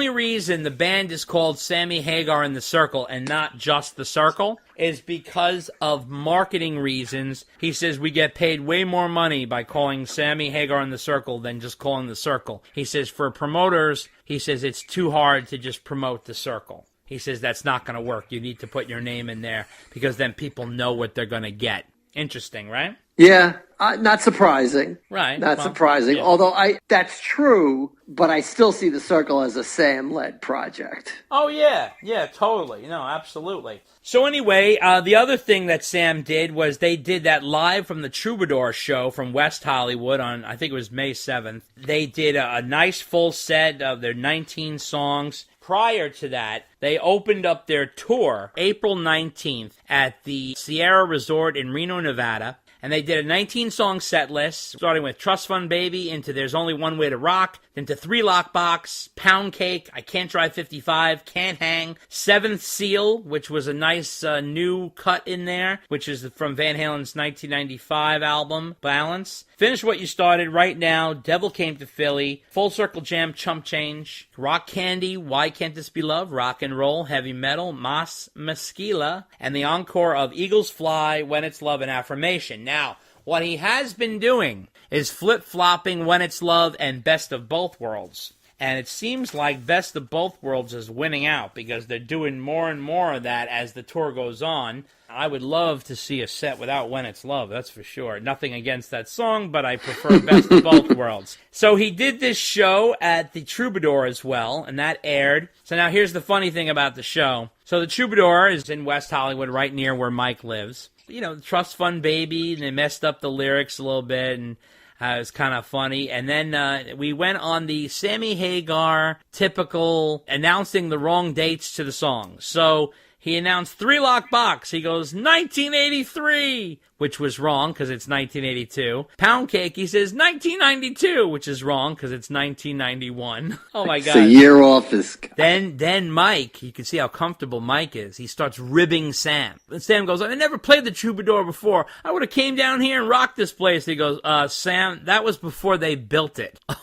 only reason the band is called Sammy Hagar and the Circle and not just the Circle is because of marketing reasons. He says we get paid way more money by calling Sammy Hagar and the Circle than just calling the Circle. He says for promoters, he says it's too hard to just promote the Circle. He says that's not going to work. You need to put your name in there because then people know what they're going to get. Interesting, right? Yeah, not surprising. Right. Not surprising. Yeah. Although that's true, but I still see the Circle as a Sam-led project. Oh, yeah. Yeah, totally. No, absolutely. So anyway, the other thing that Sam did was they did that live from the Troubadour show from West Hollywood on, I think it was May 7th. They did a nice full set of their 19 songs. Prior to that, they opened up their tour April 19th at the Sierra Resort in Reno, Nevada. And they did a 19-song set list, starting with Trust Fund Baby into There's Only One Way to Rock, then to Three Lock Box, Pound Cake, I Can't Drive 55, Can't Hang, Seventh Seal, which was a nice new cut in there, which is from Van Halen's 1995 album, Balance. Finish What You Started, Right Now, Devil Came to Philly, Full Circle Jam, Chump Change, Rock Candy, Why Can't This Be Love, Rock and Roll, Heavy Metal, Mas Mesquila, and the encore of Eagles Fly, When It's Love, and Affirmation. Now, what he has been doing is flip-flopping When It's Love and Best of Both Worlds. And it seems like Best of Both Worlds is winning out because they're doing more and more of that as the tour goes on. I would love to see a set without When It's Love, that's for sure. Nothing against that song, but I prefer Best of Both Worlds. So he did this show at the Troubadour as well, and that aired. So now here's the funny thing about the show. So the Troubadour is in West Hollywood, right near where Mike lives. You know, Trust Fund Baby, and they messed up the lyrics a little bit, and it was kind of funny. And then we went on the Sammy Hagar typical announcing the wrong dates to the song. So he announced Three Lock Box. He goes, 1983, which was wrong because it's 1982. Pound Cake, he says 1992, which is wrong because it's 1991. Oh, my God. It's a year off his... Then Mike, you can see how comfortable Mike is. He starts ribbing Sam. And Sam goes, I never played the Troubadour before. I would have came down here and rocked this place. He goes, Sam, that was before they built it. So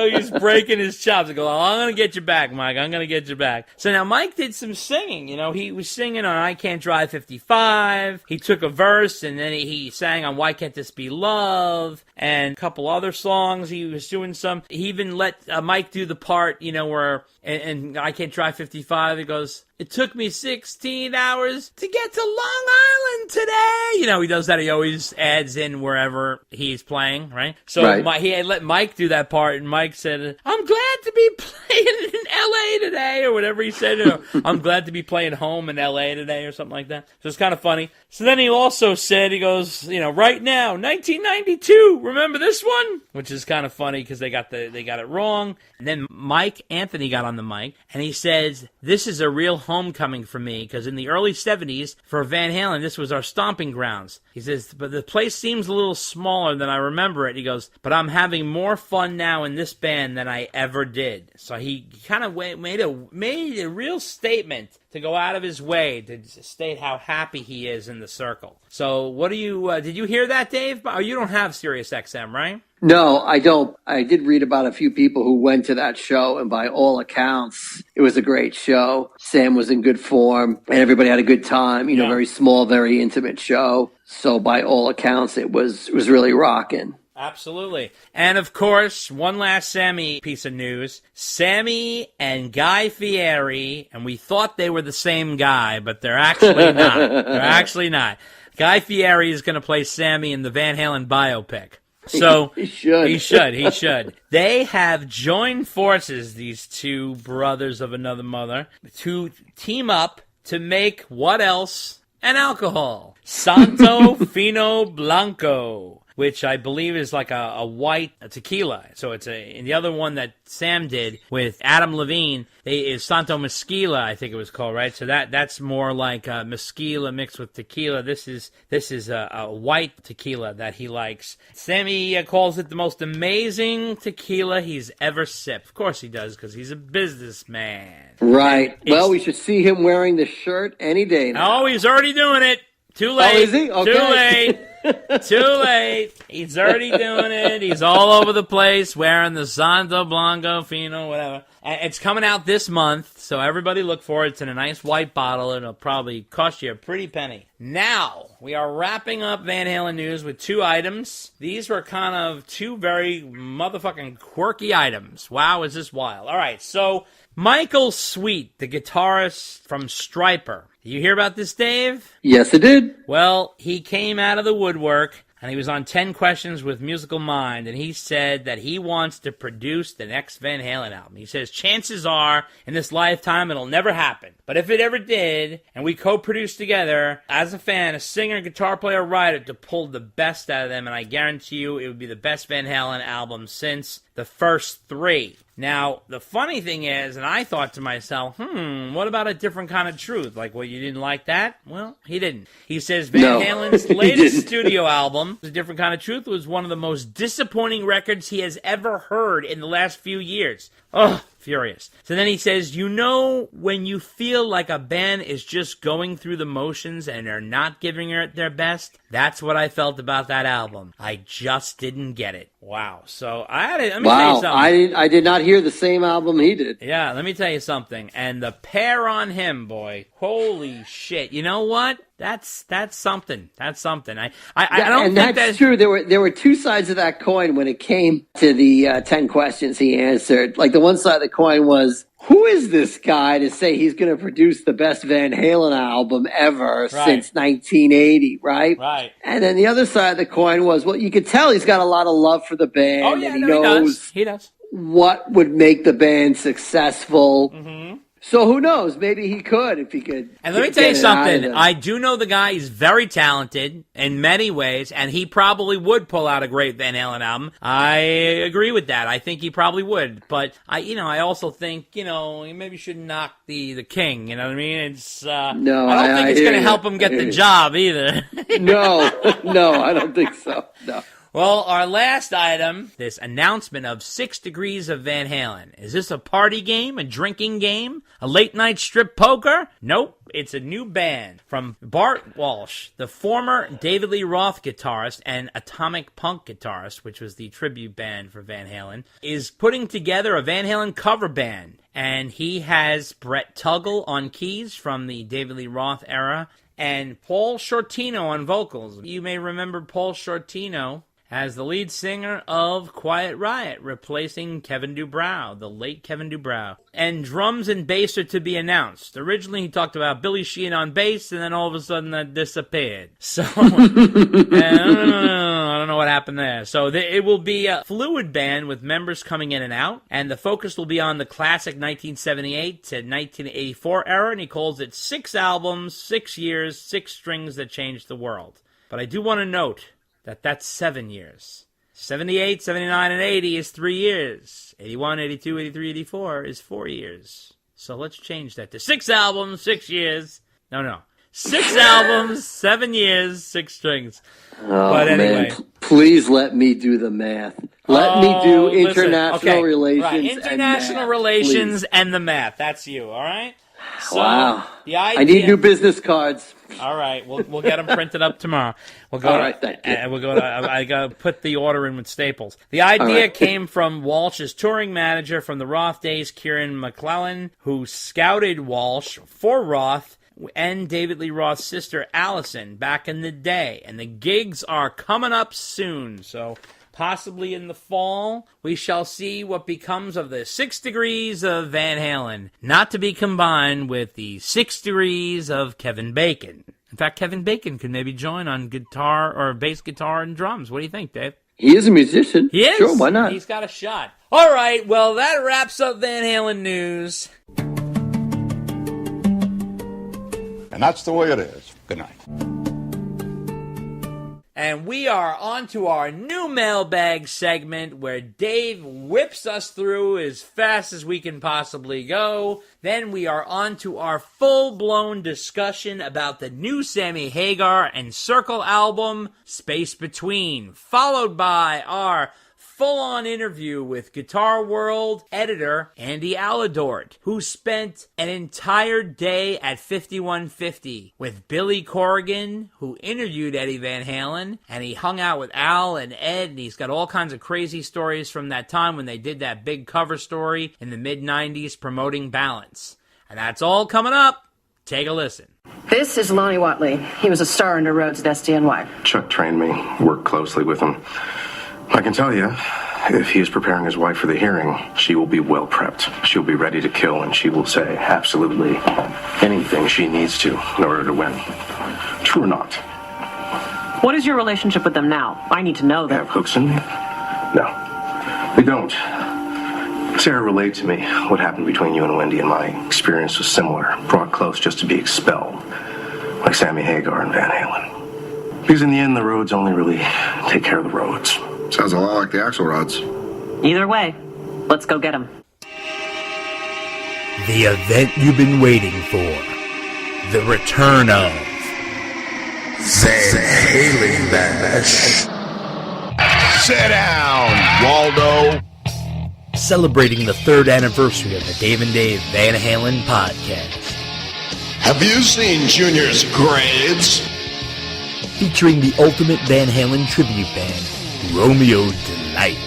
he's breaking his chops. He goes, I'm going to get you back, Mike. I'm going to get you back. So now Mike did some singing. You know, he was singing on I Can't Drive 55. He took a verse and then he sang on Why Can't This Be Love and a couple other songs. He was doing some. He even let Mike do the part, you know, where and I Can't Drive 55. He goes, it took me 16 hours to get to Long Island today. You know, he does that. He always adds in wherever he's playing, right? So right. He had let Mike do that part, and Mike said, I'm glad to be playing in L.A. today, or whatever he said. You know, I'm glad to be playing home in L.A. today, or something like that. So it's kind of funny. So then he also said, he goes, you know, right now, 1992, remember this one? Which is kind of funny because they got it wrong. And then Mike Anthony got on the mic, and he says, this is a real homecoming for me, because in the early 70s, for Van Halen, this was our stomping grounds. He says, but the place seems a little smaller than I remember it. He goes, but I'm having more fun now in this band than I ever did. So he kind of made a real statement to go out of his way to state how happy he is in the Circle. So what do you, did you hear that, Dave? Oh, you don't have Sirius XM, right? No, I don't. I did read about a few people who went to that show, and by all accounts, it was a great show. Sam was in good form, and everybody had a good time. You know, very small, very intimate show. So by all accounts, it was really rocking. Absolutely. And, of course, one last Sammy piece of news. Sammy and Guy Fieri, and we thought they were the same guy, but they're actually not. They're actually not. Guy Fieri is going to play Sammy in the Van Halen biopic. So he should. They have joined forces, these two brothers of another mother, to team up to make what else? An alcohol. Santo Fino Blanco, which I believe is like a white tequila. So it's and the other one that Sam did with Adam Levine is Santo Mesquila, I think it was called, right? So that's more like mesquila mixed with tequila. This is a white tequila that he likes. Sammy calls it the most amazing tequila he's ever sipped. Of course he does, because he's a businessman. Right. Well, we should see him wearing the shirt any day now. Oh, he's already doing it. Too late. Oh, is he? Okay. Too late. Too late. He's already doing it. He's all over the place wearing the Santo Blanco Fino, whatever. And it's coming out this month, so everybody look for it. It's in a nice white bottle. It'll probably cost you a pretty penny. Now, we are wrapping up Van Halen news with 2 items. These were kind of 2 very motherfucking quirky items. Wow, is this wild. All right, so Michael Sweet, the guitarist from Stryper. Did you hear about this, Dave? Yes, I did. Well, he came out of the woodwork, and he was on 10 Questions with Musical Mind, and he said that he wants to produce the next Van Halen album. He says, chances are, in this lifetime, it'll never happen. But if it ever did, and we co-produced together, as a fan, a singer, guitar player, writer, to pull the best out of them, and I guarantee you it would be the best Van Halen album since the first 3. Now, the funny thing is, and I thought to myself, what about A Different Kind of Truth? Like, well, you didn't like that? Well, he didn't. He says Van Halen's latest studio album, A Different Kind of Truth, was one of the most disappointing records he has ever heard in the last few years. Ugh, furious. So then he says, you know, when you feel like a band is just going through the motions and they're not giving it their best? That's what I felt about that album. I just didn't get it. Wow. So let me tell you something. I did not hear the same album he did. Yeah, let me tell you something. And the pair on him, boy, holy shit. You know what? That's something. That's something. I don't think that's true. There were 2 sides of that coin when it came to the 10 questions he answered. Like, the one side of the coin was, who is this guy to say he's going to produce the best Van Halen album ever since 1980, right? Right. And then the other side of the coin was, well, you could tell he's got a lot of love for the band. Oh, yeah, and he knows he does what would make the band successful. Mm-hmm. So who knows? Maybe he could if he could. And let me tell you something. I do know the guy is very talented in many ways, and he probably would pull out a great Van Halen album. I agree with that. I think he probably would. But I also think, he maybe should knock the king. You know what I mean? It's no, I don't think it's going to help him get the job either. No, I don't think so. No. Well, our last item, this announcement of 6 Degrees of Van Halen. Is this a party game, a drinking game, a late-night strip poker? Nope, it's a new band from Bart Walsh, the former David Lee Roth guitarist and Atomic Punk guitarist, which was the tribute band for Van Halen, is putting together a Van Halen cover band. And he has Brett Tuggle on keys from the David Lee Roth era and Paul Shortino on vocals. You may remember Paul Shortino as the lead singer of Quiet Riot, replacing Kevin DuBrow, the late Kevin DuBrow. And drums and bass are to be announced. Originally, he talked about Billy Sheehan on bass, and then all of a sudden that disappeared. So, I don't know what happened there. So, it will be a fluid band with members coming in and out, and the focus will be on the classic 1978 to 1984 era, and he calls it 6 albums, 6 years, 6 strings that changed the world. But I do want to note that's 7 years. 78, 79, and 80 is 3 years. 81, 82, 83, 84 is 4 years. So let's change that to 6 albums, 6 years. No. 6 albums, 7 years, 6 strings. Oh, but anyway. Man, please let me do the math. Let me do international relations. Right. International relations and the math. That's you, all right? So, wow. The idea, I need new business cards. All right, we'll get them printed up tomorrow. We'll go. All right, thank you. And we'll go to. I gotta put the order in with Staples. The idea came from Walsh's touring manager from the Roth days, Kieran McClellan, who scouted Walsh for Roth and David Lee Roth's sister Allison back in the day, and the gigs are coming up soon. So, possibly in the fall, we shall see what becomes of the 6 Degrees of Van Halen, not to be combined with the 6 Degrees of Kevin Bacon. In fact, Kevin Bacon could maybe join on guitar or bass guitar and drums. What do you think, Dave? He is a musician. He is? Sure, why not? He's got a shot. All right, well, that wraps up Van Halen news. And that's the way it is. Good night. And we are on to our new mailbag segment where Dave whips us through as fast as we can possibly go. Then we are on to our full-blown discussion about the new Sammy Hagar and Circle album, Space Between, followed by our full-on interview with Guitar World editor Andy Aledort, who spent an entire day at 5150 with Billy Corgan, who interviewed Eddie Van Halen, and he hung out with Al and Ed, and he's got all kinds of crazy stories from that time when they did that big cover story in the mid-90s promoting Balance. And that's all coming up. Take a listen. This is Lonnie Watley. He was a star under Rhodes at SDNY. Chuck trained me, worked closely with him. I can tell you, if he is preparing his wife for the hearing, she will be well prepped. She'll be ready to kill, and she will say absolutely anything she needs to in order to win. True or not? What is your relationship with them now? I need to know that. Have hooks in me? No, we don't. Sarah relayed to me what happened between you and Wendy, and my experience was similar. Brought close just to be expelled, like Sammy Hagar and Van Halen. Because in the end, the Rhodes only really take care of the Rhodes. Sounds a lot like the Axelrods. Either way, let's go get them. The event you've been waiting for. The return of Van Halen. Sit down, Waldo. Celebrating the 3rd anniversary of the Dave and Dave Van Halen podcast. Have you seen Junior's grades? Featuring the ultimate Van Halen tribute band, Romeo Delight.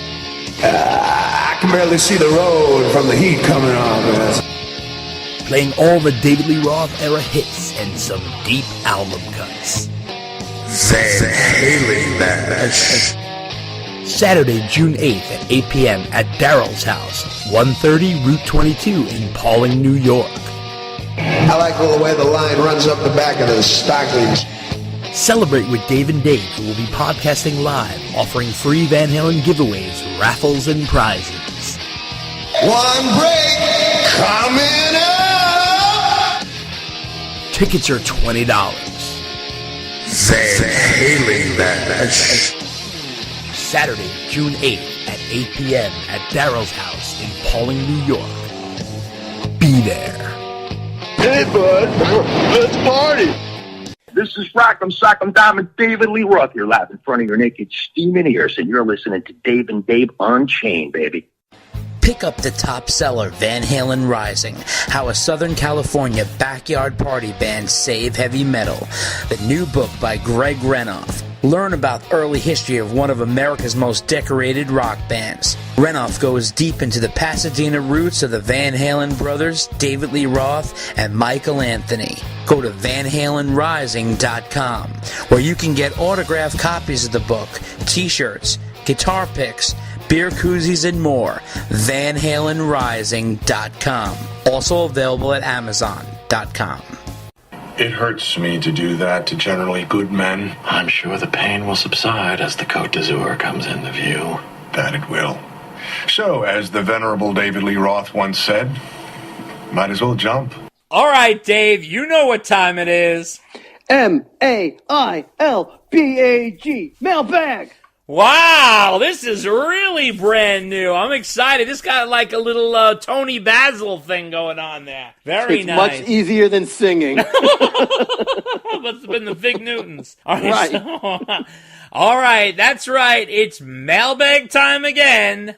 I can barely see the road from the heat coming off. Playing all the David Lee Roth era hits and some deep album cuts. Van Halen. Saturday, June 8th at 8 p.m. at Daryl's house, 130 Route 22 in Pawling, New York. I like the way the line runs up the back of the stockings. Celebrate with Dave and Dave, who will be podcasting live, offering free Van Halen giveaways, raffles, and prizes. One break coming up. Tickets are $20. Van Halen. Saturday, June 8th at 8 p.m. at Daryl's house in Pawling, New York. Be there. Hey, bud, let's party. This is Rock'em Sock'em Diamond David Lee Roth here, live in front of your naked steaming ears, and you're listening to Dave and Dave Unchained, baby. Pick up the top seller, Van Halen Rising, How a Southern California Backyard Party Band Save Heavy Metal, the new book by Greg Renoff. Learn about the early history of one of America's most decorated rock bands. Renoff goes deep into the Pasadena roots of the Van Halen brothers, David Lee Roth and Michael Anthony. Go to VanHalenRising.com, where you can get autographed copies of the book, t-shirts, guitar picks, beer koozies, and more. VanHalenRising.com. Also available at Amazon.com. It hurts me to do that to generally good men. I'm sure the pain will subside as the Côte d'Azur comes into view. That it will. So, as the venerable David Lee Roth once said, might as well jump. All right, Dave, you know what time it is. Mailbag. Mailbag. Wow, this is really brand new. I'm excited. This got like a little Tony Basil thing going on there. Very nice. It's much easier than singing. Must have been the Fig Newtons. All right. All right, that's right. It's mailbag time again.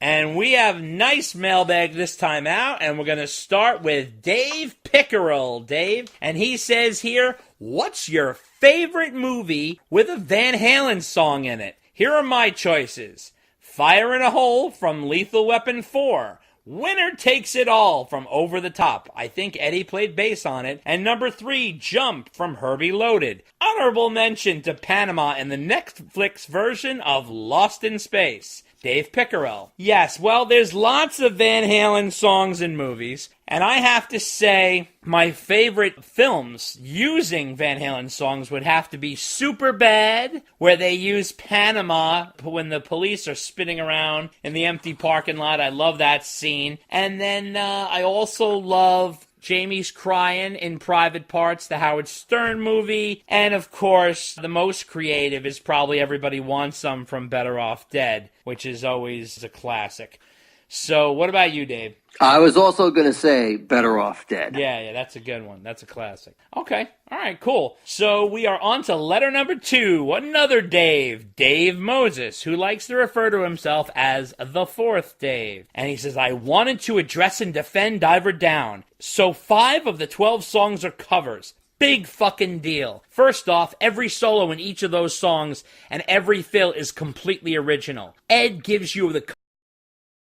And we have nice mailbag this time out, and we're going to start with Dave Pickerel. Dave, and he says here, what's your favorite movie with a Van Halen song in it? Here are my choices. Fire in a Hole from Lethal Weapon 4. Winner Takes It All from Over the Top. I think Eddie played bass on it. And number 3, Jump from Herbie Loaded. Honorable mention to Panama in the Netflix version of Lost in Space. Dave Pickerel. Yes, well, there's lots of Van Halen songs and movies, and I have to say my favorite films using Van Halen songs would have to be Superbad, where they use Panama when the police are spinning around in the empty parking lot. I love that scene. And then I also love Jamie's Crying in Private Parts, the Howard Stern movie, and of course, the most creative is probably Everybody Wants Some from Better Off Dead, which is always a classic. So what about you, Dave? I was also going to say Better Off Dead. Yeah, that's a good one. That's a classic. Okay, all right, cool. So we are on to letter number 2. Another Dave, Dave Moses, who likes to refer to himself as the fourth Dave. And he says, I wanted to address and defend Diver Down. So 5 of the 12 songs are covers. Big fucking deal. First off, every solo in each of those songs and every fill is completely original. Ed gives you the